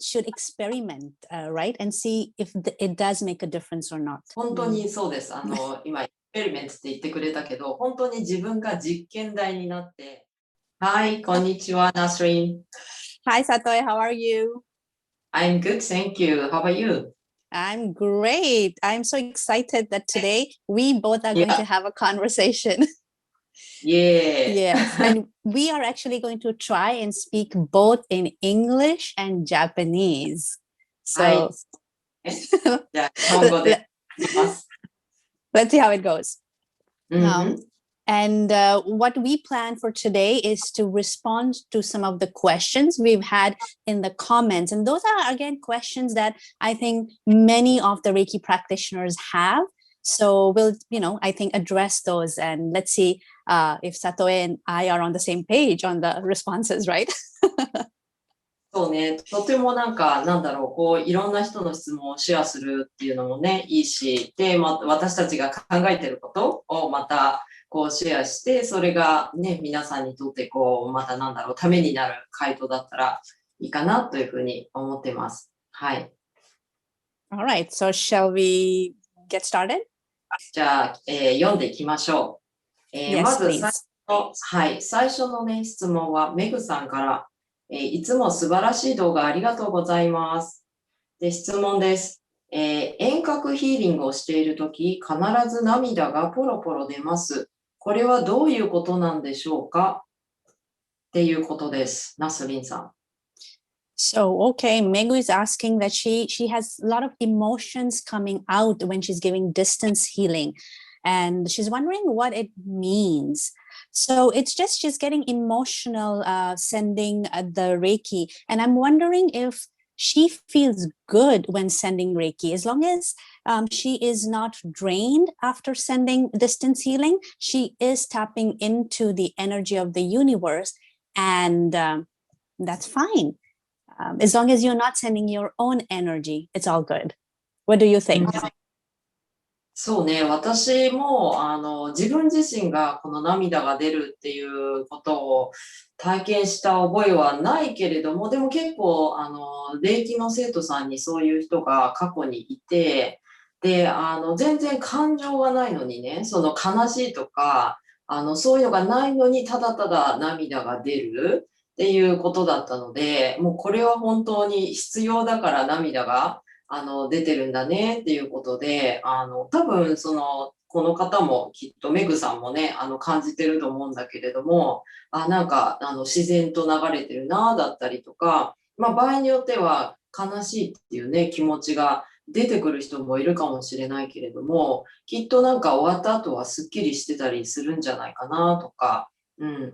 should experiment, right? And see if it does make a difference or not. 本当にそうです。今、エクペリメントって言ってくれたけど、本当に自分が実験台になって。はい、こんにちは、ナスリン。Hi, Satoe, how are you? I'm good, thank you. How about you? I'm great. I'm so excited that today we both are going to have a conversation. Yes, and we are actually going to try and speak both in English and Japanese. So let's see how it goes. And what we plan for today is to respond to some of the questions we've had in the comments. And those are, again, questions that I think many of the Reiki practitioners have. So we'll, I think address those, and let's see if Satoe and I are on the same page on the responses, right? そうね、とてもいろんな人の質問をシェアするっていうのもね、いいし、で、私たちが考えてることをまたシェアして、それがね、皆さんにとってまたためになる回答だったらいいかなというふうに思ってます。はい。All right, so shall we get started? じゃあ、読んでいきましょう。まず最初のね、質問はメグさんから、いつも素晴らしい動画ありがとうございます。で、質問です。遠隔ヒーリングをしているとき、必ず涙がポロポロ出ます。これはどういうことなんでしょうかっていうことです。ナスリンさん。So, okay, Megu is asking that she has a lot of emotions coming out when she's giving distance healing. And she's wondering what it means. So it's just she's getting emotional sending the Reiki. And I'm wondering if she feels good when sending Reiki, as long as she is not drained after sending distance healing. She is tapping into the energy of the universe, and that's fine. As long as you're not sending your own energy, it's all good. What do you think? そうね、私も自分自身がこの涙が出るっていうことを体験した覚えはないけれども、でも結構霊気の生徒さんにそういう人が過去にいて、で全然感情がないのにね、その悲しいとかそういうのがないのにただただ涙が出るっていうことだったので、もうこれは本当に必要だから涙が出てるんだねっていうことで、多分この方もきっとメグさんもね、感じてると思うんだけれども、自然と流れてるなだったりとか、場合によっては悲しいっていうね、気持ちが出てくる人もいるかもしれないけれども、きっと終わった後はスッキリしてたりするんじゃないかなとか、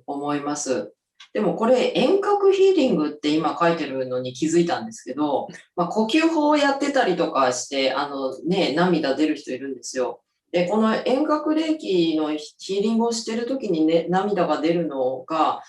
思います。でもこれ遠隔ヒーリングって今書いてるのに気づいたんですけど、呼吸法をやってたりとかして、涙出る人いるんですよ。で、この遠隔霊気のヒーリングをしてる時にね、涙が出るのが、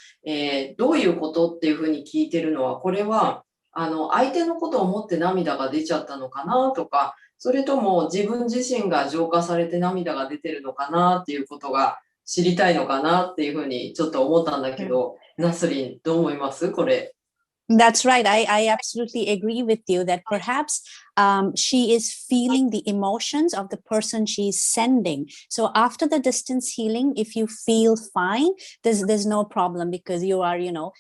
どういうことっていうふうに聞いてるのは、これは、相手のことを思って涙が出ちゃったのかなとか、それとも自分自身が浄化されて涙が出てるのかなっていうことが知りたいのかなっていうふうにちょっと思ったんだけど、ナスリン、どう思いますこれ。That's right. I absolutely agree with you that perhaps she is feeling the emotions of the person she's sending. So after the distance healing, if you feel fine, there's no problem because you are,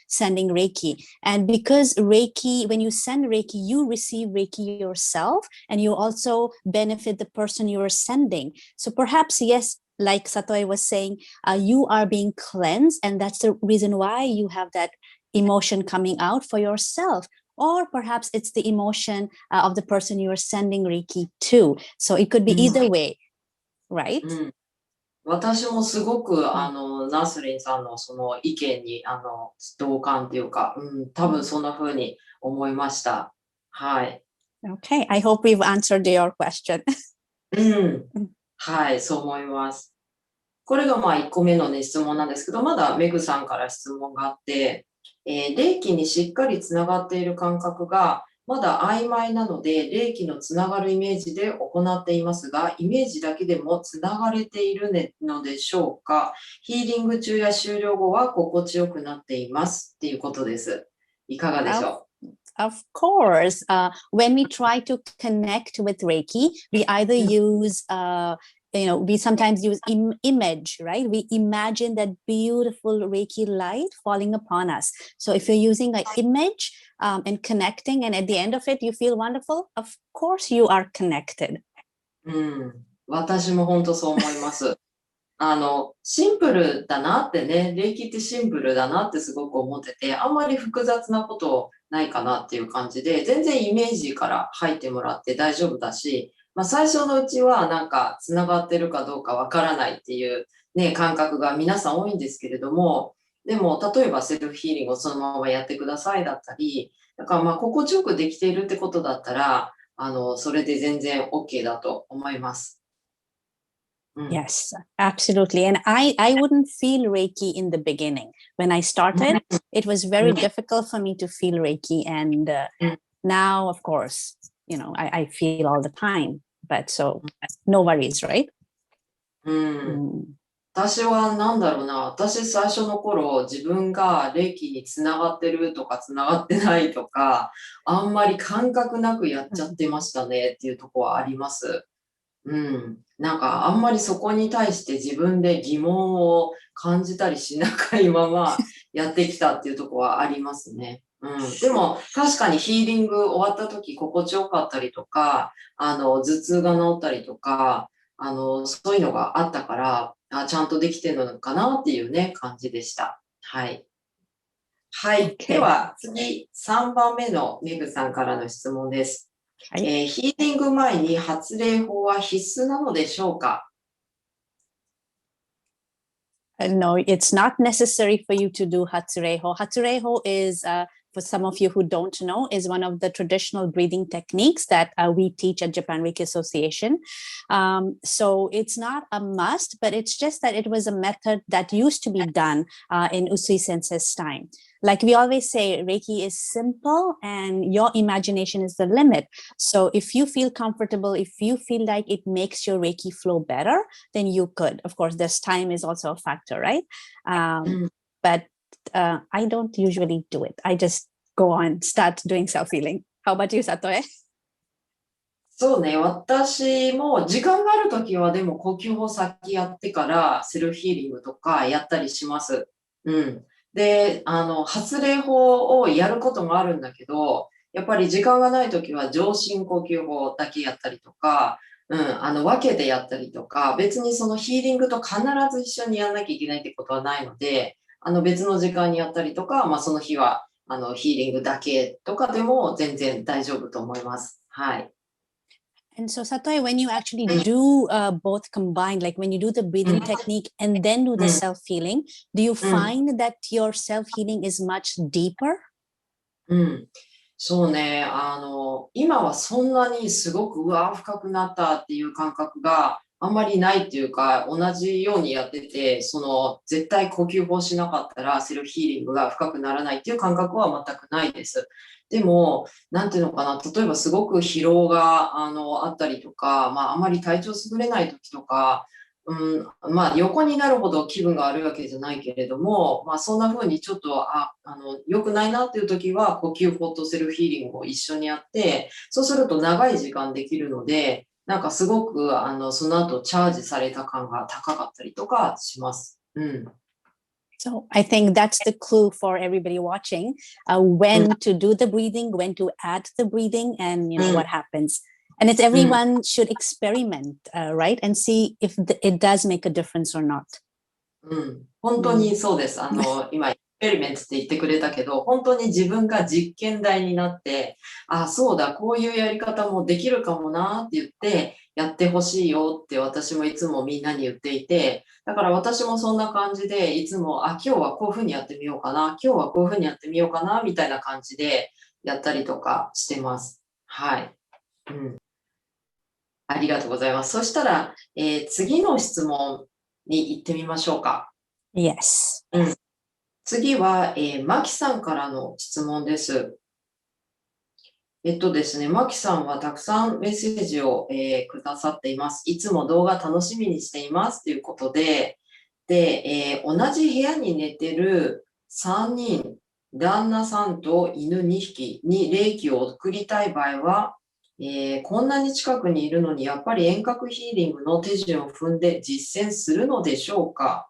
sending Reiki. And because Reiki, when you send Reiki, you receive Reiki yourself, and you also benefit the person you are sending. So perhaps, yes, like Satoe was saying, you are being cleansed, and that's the reason why you have that emotion coming out for yourself, or perhaps it's the emotion of the person you are sending Reiki to. So it could be either way, right? 私もすごくナスリンさんのその意見に同感っていうか、多分そんな風に思いました。はい。Okay, I hope we've answered your question. はい、そう思います。これが1個目のね、質問なんですけど、まだメグさんから質問があって、霊気にしっかりつながっている感覚がまだ曖昧なので、霊気のつながるイメージで行っていますが、イメージだけでもつながれているのでしょうか。ヒーリング中や終了後は心地よくなっていますっていうことです。いかがでしょう of course. When we try to connect with Reiki, we either use we sometimes use image, right? We imagine that beautiful Reiki light falling upon us. So if you're using an image and connecting, and at the end of it, you feel wonderful, of course you are connected. うん、私も本当そう思います。シンプルだなってね、霊気ってシンプルだなってすごく思ってて、あんまり複雑なことないかなっていう感じで、全然イメージから入ってもらって大丈夫だし、まあ最初のうちはなんか繋がってるかどうかわからないっていうね、感覚が皆さん多いんですけれども、でも例えばセルフヒーリングをそのままやってくださいだったり、だからまあ心地よくできているってことだったら、それで全然 OK だと思います。Yes, absolutely. And I wouldn't feel Reiki in the beginning. When I started, it was very difficult for me to feel Reiki. And now, of course, I feel all the time. But so no worries, right? 私はなんだろうな、私最初の頃自分が霊気につながってるとかつながってないとか、あんまり感覚なくやっちゃってましたねっていうところはあります。なんかあんまりそこに対して自分で疑問を感じたりしないままやってきたっていうところはありますね。でも確かにヒーリング終わった時心地よかったりとか、頭痛が治ったりとか、そういうのがあったから、ちゃんとできてるのかなっていうね、感じでした。はい。はい。では次、3番目のメグさんからの質問です。ヒーリング前に発令法は必須なのでしょうか？ No, it's not necessary for you to do Hatsureho. Hatsureho is, for some of you who don't know, is one of the traditional breathing techniques that we teach at Japan Reiki Association. So it's not a must, but it's just that it was a method that used to be done in Usui Sensei's time. Like we always say, Reiki is simple and your imagination is the limit. So if you feel comfortable, if you feel like it makes your Reiki flow better, then you could. Of course, this time is also a factor, right? But I don't usually do it. I just go on, start doing self-healing. How about you, Satoe? そうね、私も時間があるときはでも呼吸法先やってからセルフヒーリングとかやったりします。で、発令法をやることもあるんだけど、やっぱり時間がないときは上心呼吸法だけやったりとか、分けてやったりとか、別にそのヒーリングと必ず一緒にやんなきゃいけないってことはないので、別の時間にやったりとか、まあその日は、ヒーリングだけとかでも全然大丈夫と思います。はい。And so, Satoe, when you actually do both combined, like when you do the breathing technique and then do the self-healing, do you find that your self-healing is much deeper? そうね、今はそんなにすごく深くなったっていう感覚があんまりないっていうか、同じようにやってて、絶対呼吸法しなかったらセルフヒーリングが深くならないっていう感覚は全くないです。でも、なんていうのかな、例えばすごく疲労が、あったりとか、まあ、あまり体調優れない時とか、まあ、横になるほど気分が悪いわけじゃないけれども、まあ、そんな風にちょっと、良くないなっていう時は、呼吸法とセルフヒーリングを一緒にやって、そうすると長い時間できるので、なんかすごく、その後チャージされた感が高かったりとかします。So I think that's the clue for everybody watching, when to do the breathing, when to add the breathing, and what happens. And it's everyone should experiment, right? And see if it does make a difference or not. 本当にそうです。今、エクスペリメントって言ってくれたけど、本当に自分が実験台になって、そうだ、こういうやり方もできるかもなって言って、やってほしいよって私もいつもみんなに言っていて、だから私もそんな感じで、いつも、今日はこういうふうにやってみようかな、今日はこういうふうにやってみようかな、みたいな感じでやったりとかしてます。はい。ありがとうございます。そしたら、次の質問に行ってみましょうか。Yes. 次は、マキさんからの質問です。ですね、マキさんはたくさんメッセージを、くださっています。いつも動画楽しみにしていますということで、同じ部屋に寝てる3人旦那さんと犬2匹に霊気を送りたい場合は、こんなに近くにいるのにやっぱり遠隔ヒーリングの手順を踏んで実践するのでしょうか？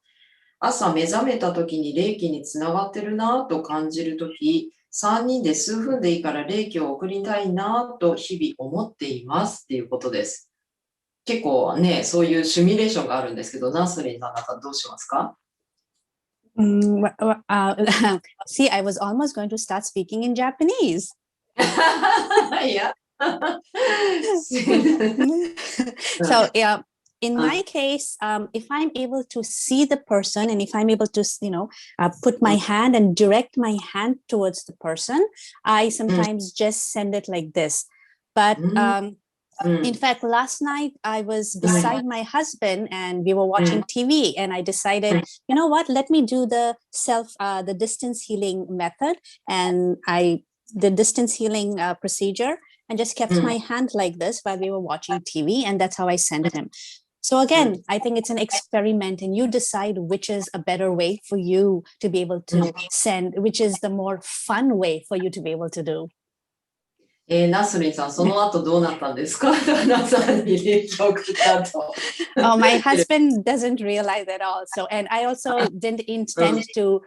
朝目覚めた時に霊気につながってるなぁと感じる時、3人で数分でいいから霊気を送りたいなぁと日々思っていますっていうことです。結構ね、そういうシミュレーションがあるんですけど、ナスリンさんなんかどうしますか？See, I was almost going to start speaking in Japanese. いや。So, yeah, in my case, if I'm able to see the person and if I'm able to, put my hand and direct my hand towards the person, I sometimes just send it like this. But in fact, last night I was beside my husband and we were watching TV, and I decided, you know what, let me do the distance healing method. And the distance healing procedure, and just kept my hand like this while we were watching TV. And that's how I sent him. So again, I think it's an experiment, and you decide which is a better way for you to be able to send, which is the more fun way for you to be able to do. ナスリンさん、その後どうなったんですか？旦那さんに霊気を送った後。Oh, my husband doesn't realize at all. So, and I also didn't intend to,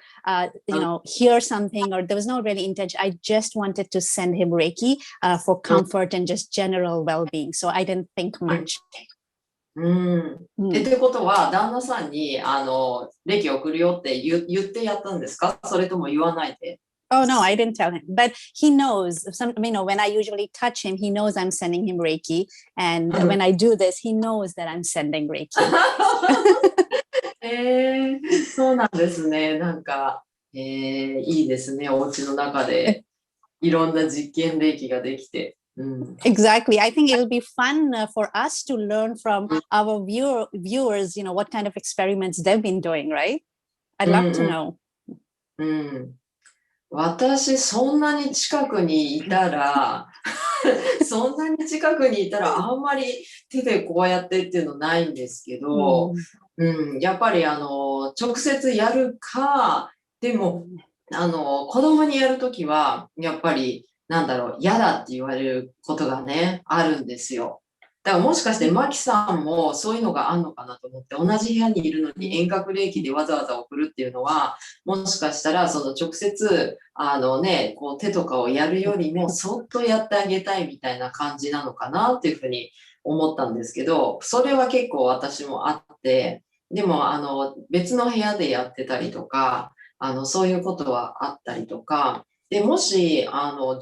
hear something, or there was no really intention. I just wanted to send him Reiki for comfort and just general well-being. So I didn't think much. ってことは、旦那さんに霊気を送るよって言ってやったんですか？それとも言わないで。Oh, no, I didn't tell him, but he knows. When I usually touch him, he knows I'm sending him Reiki. And when I do this, he knows that I'm sending Reiki. そうなんですね。なんか、いいですね。お家の中でいろんな実験霊気ができて。Exactly. I think it'll be fun for us to learn from our viewers, what kind of experiments they've been doing, right? I'd love to know. 私、そんなに近くにいたら、あんまり手でこうやってっていうのないんですけど、やっぱり直接やるか、でも、子供にやるときは、やっぱり、嫌だって言われることがね、あるんですよ。だからもしかしてマキさんもそういうのがあるのかなと思って、同じ部屋にいるのに遠隔霊気でわざわざ送るっていうのは、もしかしたらその直接こう手とかをやるよりもそっとやってあげたいみたいな感じなのかなっていうふうに思ったんですけど、それは結構私もあって、でも別の部屋でやってたりとか、そういうことはあったりとか、で、もし、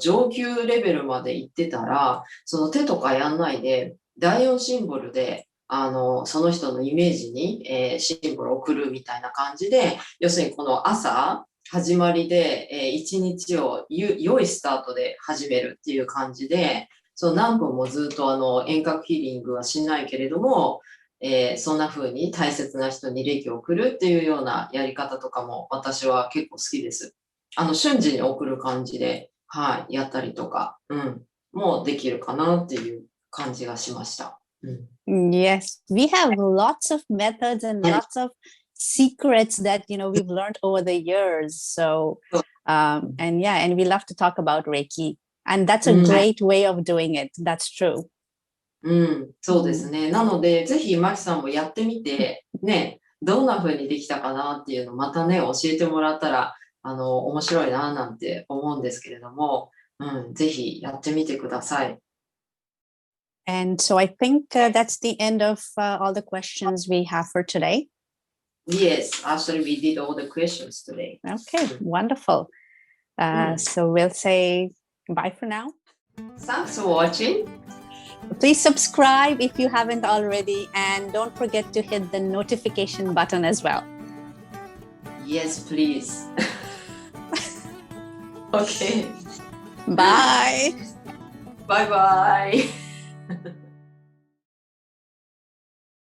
上級レベルまで行ってたら、その手とかやんないで、第4シンボルで、その人のイメージに、シンボルを送るみたいな感じで、要するにこの朝、始まりで、一日を良いスタートで始めるっていう感じで、その何分もずっと遠隔ヒーリングはしないけれども、そんな風に大切な人に霊気を送るっていうようなやり方とかも私は結構好きです。瞬時に送る感じで、やったりとか、もうできるかなっていう感じがしました。Yes, we have lots of methods and lots of secrets that we've learned over the years. So, and we love to talk about Reiki, and that's a great way of doing it. That's true. そうですね。なので、ぜひマキさんもやってみて、ね、どんな風にできたかなっていうのをまたね、教えてもらったら、面白いななんて思うんですけれども、ぜひやってみてください。And so I think that's the end of all the questions we have for today. Yes, actually we did all the questions today. Okay, wonderful. So we'll say bye for now. Thanks for watching. Please subscribe if you haven't already, and don't forget to hit the notification button as well. Yes, please. Okay. Bye. Bye bye.